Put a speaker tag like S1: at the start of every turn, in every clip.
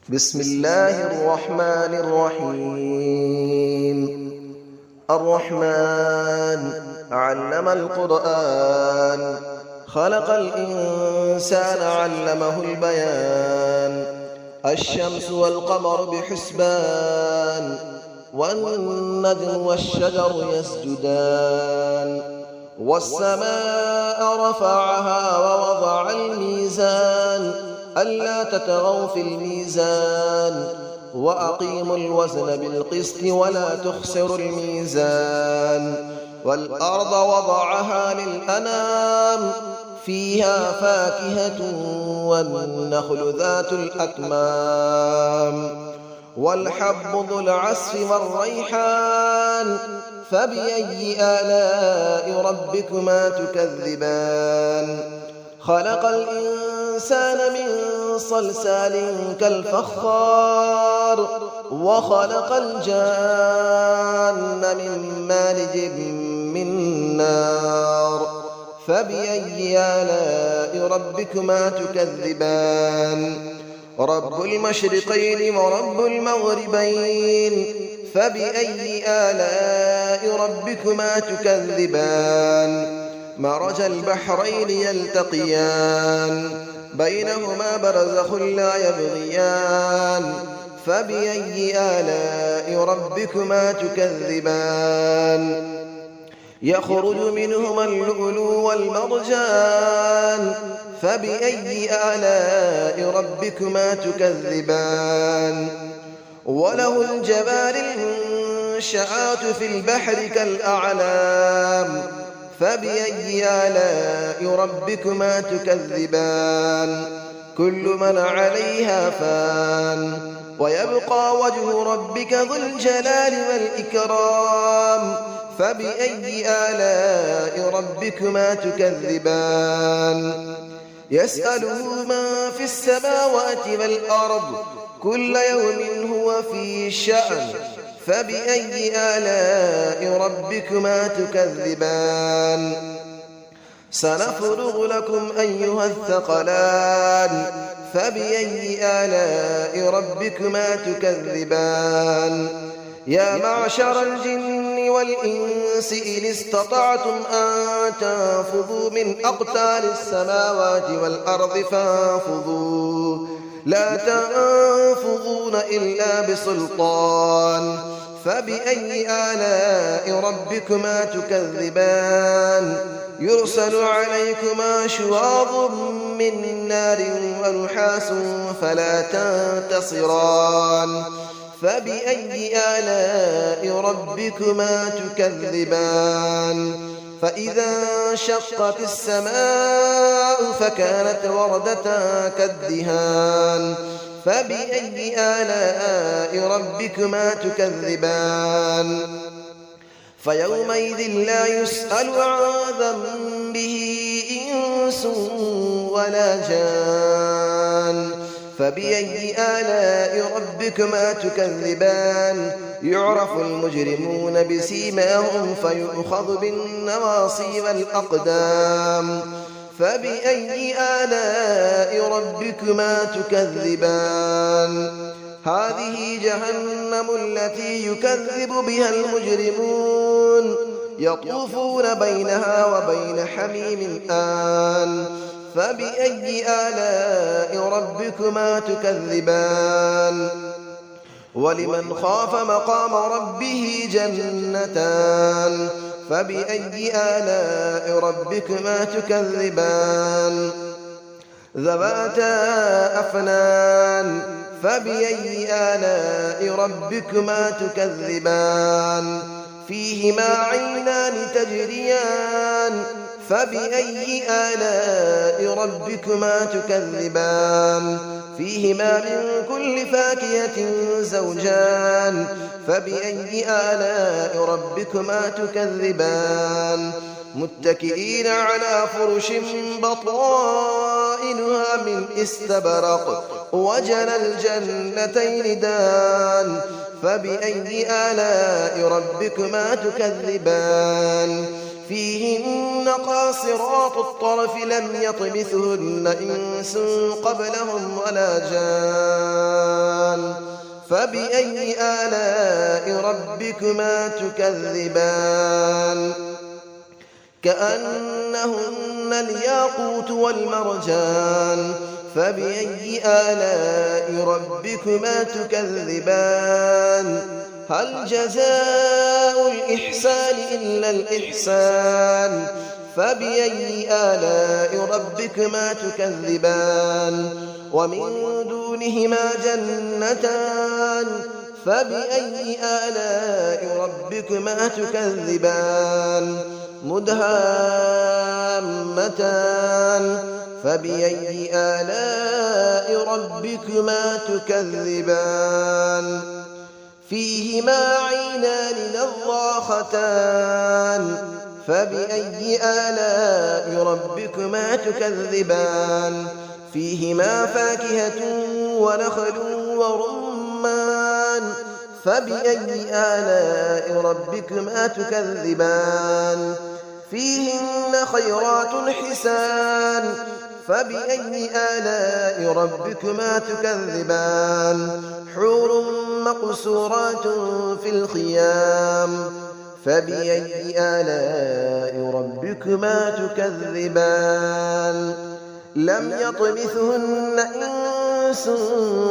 S1: بسم الله الرحمن الرحيم. الرحمن علم القرآن، خلق الإنسان علمه البيان. الشمس والقمر بحسبان، والنجم والشجر يسجدان. والسماء رفعها ووضع الميزان، ألا تطغوا في الميزان، وأقيموا الوزن بالقسط ولا تخسروا الميزان. والأرض وضعها للأنام، فيها فاكهة والنخل ذات الأكمام، والحب ذو العصف والريحان. فبأي آلاء ربكما تكذبان؟ خلق الإنسان من صلصال كالفخار، وخلق الجان من مارج من نار. فبأي آلاء ربكما تكذبان؟ رب المشرقين ورب المغربين. فبأي آلاء ربكما تكذبان؟ مرج البحرين يلتقيان، بينهما برزخ لا يبغيان. فبأي آلاء ربكما تكذبان؟ يخرج منهما اللؤلؤ والمرجان. فبأي آلاء ربكما تكذبان؟ وله الجوار المنشآت في البحر كالأعلام. فبأي آلاء ربكما تكذبان؟ كل من عليها فان، ويبقى وجه ربك ذو الجلال والإكرام. فبأي آلاء ربكما تكذبان؟ يسأله من في السماوات والأرض، كل يوم هو في شأن. فبأي آلاء ربكما تكذبان؟ سنفرغ لكم أيها الثقلان. فبأي آلاء ربكما تكذبان؟ يا معشر الجن والإنس إن استطعتم أن تنفذوا من أقطار السماوات والأرض فانفذوا، لا تنفذون إلا بسلطان. فبأي آلاء ربكما تكذبان؟ يرسل عليكما شواظ من نار ونحاس فلا تنتصران. فبأي آلاء ربكما تكذبان؟ فإذا انشقت السماء فكانت وردة كالدهان. فبأي آلاء ربكما تكذبان؟ فيومئذ لا يسأل عن ذنبه إنس ولا جان. فبأي آلاء ربكما تكذبان؟ يعرف المجرمون بسيماهم فيؤخذ بالنواصي والأقدام. فبأي آلاء ربكما تكذبان؟ هذه جهنم التي يكذب بها المجرمون، يطوفون بينها وبين حميم آن. فبأي آلاء ربكما تكذبان؟ ولمن خاف مقام ربه جنتان. فبأي آلاء ربكما تكذبان؟ ذواتا أفنان. فبأي آلاء ربكما تكذبان؟ فيهما عينان تجريان. فبأي آلاء ربكما تكذبان؟ فيهما من كل فاكهة زوجان. فبأي آلاء ربكما تكذبان؟ متكئين على فرش بطائنها من استبرق، وجنى الجنتين دان. فبأي آلاء ربكما تكذبان؟ فيهن قاصرات الطرف لم يطمثهن إنس قبلهم ولا جان. فبأي آلاء ربكما تكذبان كأنهن الياقوت والمرجان فبأي آلاء ربكما تكذبان هل جزاء الإحسان إلا الإحسان فبأي آلاء ربكما تكذبان ومن دونهما جنتان فبأي آلاء ربكما تكذبان مدهامتان فبأي آلاء ربكما تكذبان فيهما عينان نضاختان فبأي آلاء ربكما تكذبان فيهما فاكهة ونخل ورمان فبأي آلاء ربكما تكذبان فيهن خيرات حسان فبأي آلاء ربكما تكذبان حور مقصورات في الخيام فبأي آلاء ربكما تكذبان لم يطمثهن إنس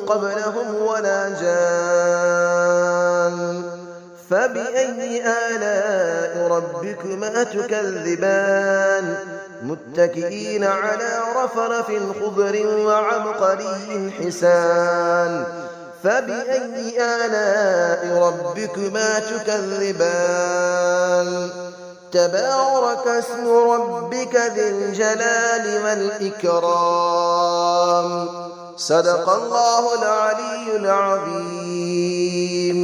S1: قبلهم ولا جان فبأي آلاء ربكما تكذبان متكئين على رفرف خضر وعبقري حسان فبأي آلاء ربكما تكذبان تبارك اسم ربك ذي الجلال والإكرام صدق الله العلي العظيم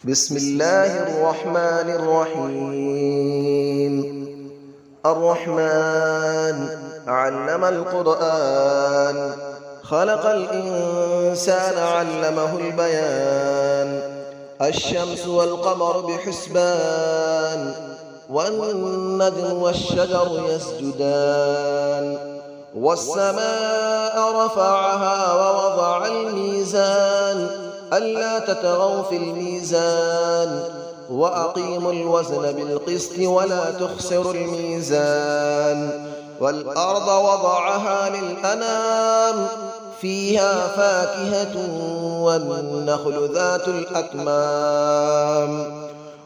S1: بسم الله الرحمن الرحيم الرحمن علم القرآن خلق الإنسان علمه البيان الشمس والقمر بحسبان والنجم والشجر يسجدان والسماء رفعها ووضع الميزان ألا تطغوا في الميزان وأقيموا الوزن بالقسط ولا تخسروا الميزان والأرض وضعها للأنام فيها فاكهة والنخل ذات الأكمام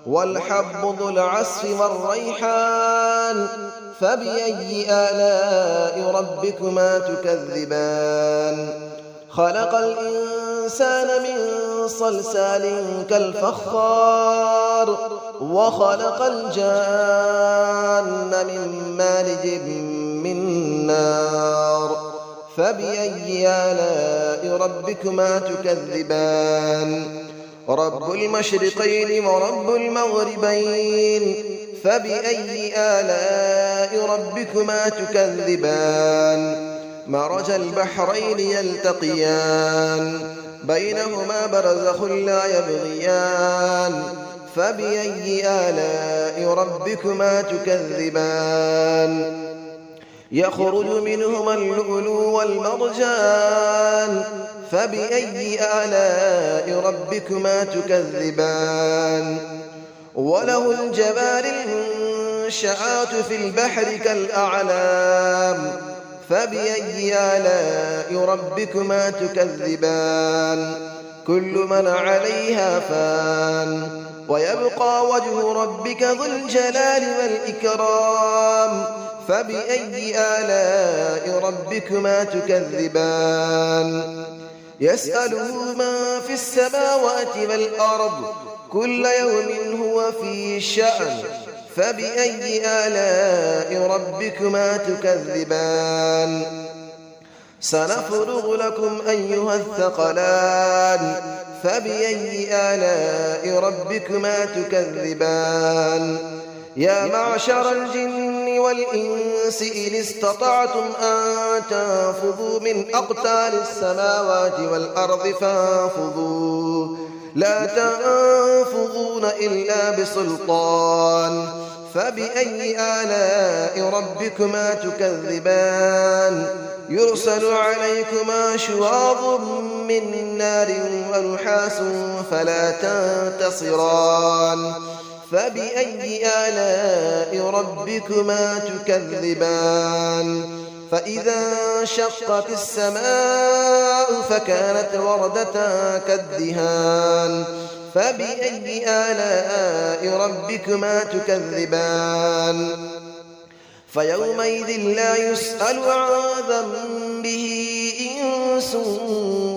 S1: والحب ذو العصف والريحان فبأي آلاء ربكما تكذبان خلق الإنسان من صلصال كالفخار وخلق الجان من مارج من نار فبأي آلاء ربكما تكذبان رب المشرقين ورب المغربين فبأي آلاء ربكما تكذبان مرج البحرين يلتقيان بينهما برزخ لا يبغيان فبأي آلاء ربكما تكذبان يخرج منهما اللؤلؤ والمرجان فبأي آلاء ربكما تكذبان وله الجبال المنشآت في البحر كالأعلام فبأي آلاء ربكما تكذبان كل من عليها فان ويبقى وجه ربك ذو الجلال والإكرام فبأي آلاء ربكما تكذبان يسأله من في السماوات والأرض كل يوم هو في شأن فبأي آلاء ربكما تكذبان سنفرغ لكم أيها الثقلان فبأي آلاء ربكما تكذبان يا معشر الجن والإنس إن استطعتم أن تنفذوا من أقطار السماوات والأرض فانفذوا لا تنفذون إلا بسلطان فبأي آلاء ربكما تكذبان يرسل عليكما شواظ من نار ونحاس فلا تنتصران فبأي آلاء ربكما تكذبان فإذا انشقت السماء فكانت وردة كالدهان فبأي آلاء ربكما تكذبان فيومئذ لا يسأل عن ذنبه إنس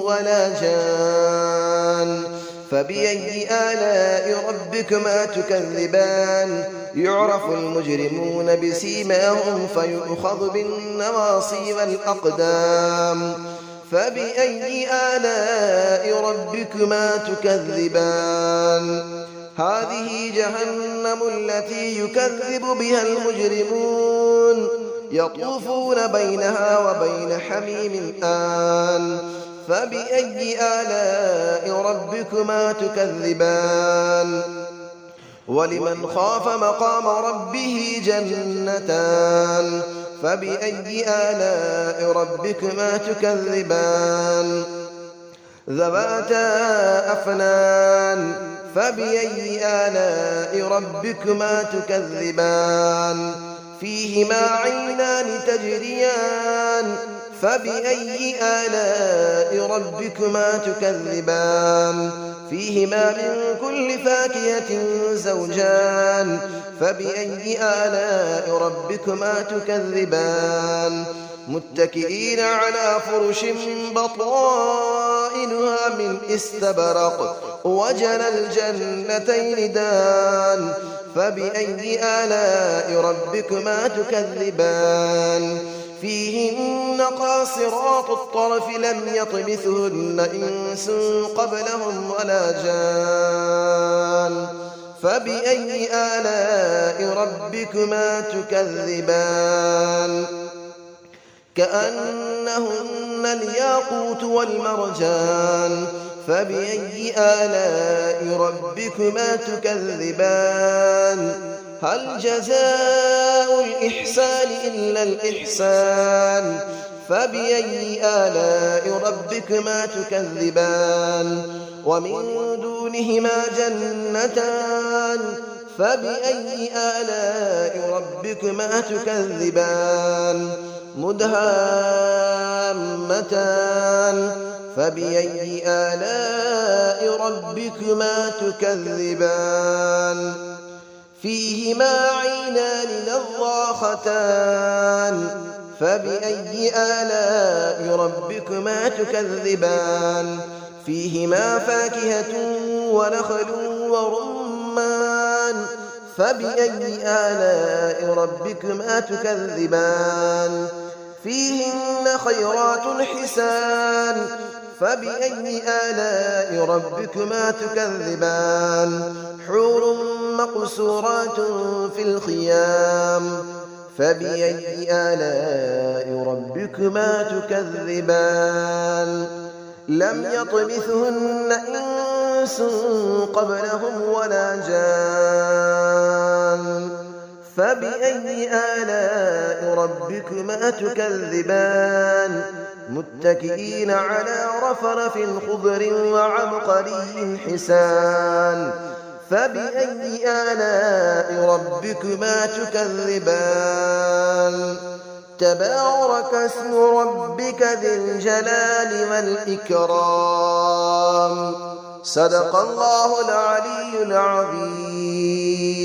S1: ولا جان فبأي آلاء ربكما تكذبان يعرف المجرمون بسيماهم فيؤخذ بالنواصي والأقدام فبأي آلاء ربكما تكذبان هذه جهنم التي يكذب بها المجرمون يطوفون بينها وبين حميم آن فبأي آلاء ربكما تكذبان ولمن خاف مقام ربه جنتان فبأي آلاء ربكما تكذبان ذواتا أفنان فبأي آلاء ربكما تكذبان فيهما عينان تجريان فبأي آلاء ربكما تكذبان فيهما من كل فاكهة زوجان فبأي آلاء ربكما تكذبان متكئين على فرش بطائنها من استبرق وجنى الجنتين دان فبأي آلاء ربكما تكذبان فيهن قاصرات الطرف لم يطمثهن إنس قبلهم ولا جان فبأي آلاء ربكما تكذبان كأنهن الياقوت والمرجان فبأي آلاء ربكما تكذبان هل جزاء الإحسان إلا الإحسان فبأي آلاء ربكما تكذبان ومن دونهما جنتان فبأي آلاء ربكما تكذبان مدهامتان فبأي آلاء ربكما تكذبان فيهما عينان نضاختان فبأي آلاء ربكما تكذبان فيهما فاكهة ونخل ورمان فبأي آلاء ربكما تكذبان فيهن خيرات حسان فبأي آلاء ربكما تكذبان حور مقصورات في الخيام فبأي آلاء ربكما تكذبان لم يطمثهن إنس قبلهم ولا جان فبأي آلاء ربكما تكذبان متكئين على رفرف خضر وعبقري حسان فبأي آلاء ربكما تكذبان تبارك اسم ربك ذي الجلال والإكرام صدق الله العلي العظيم.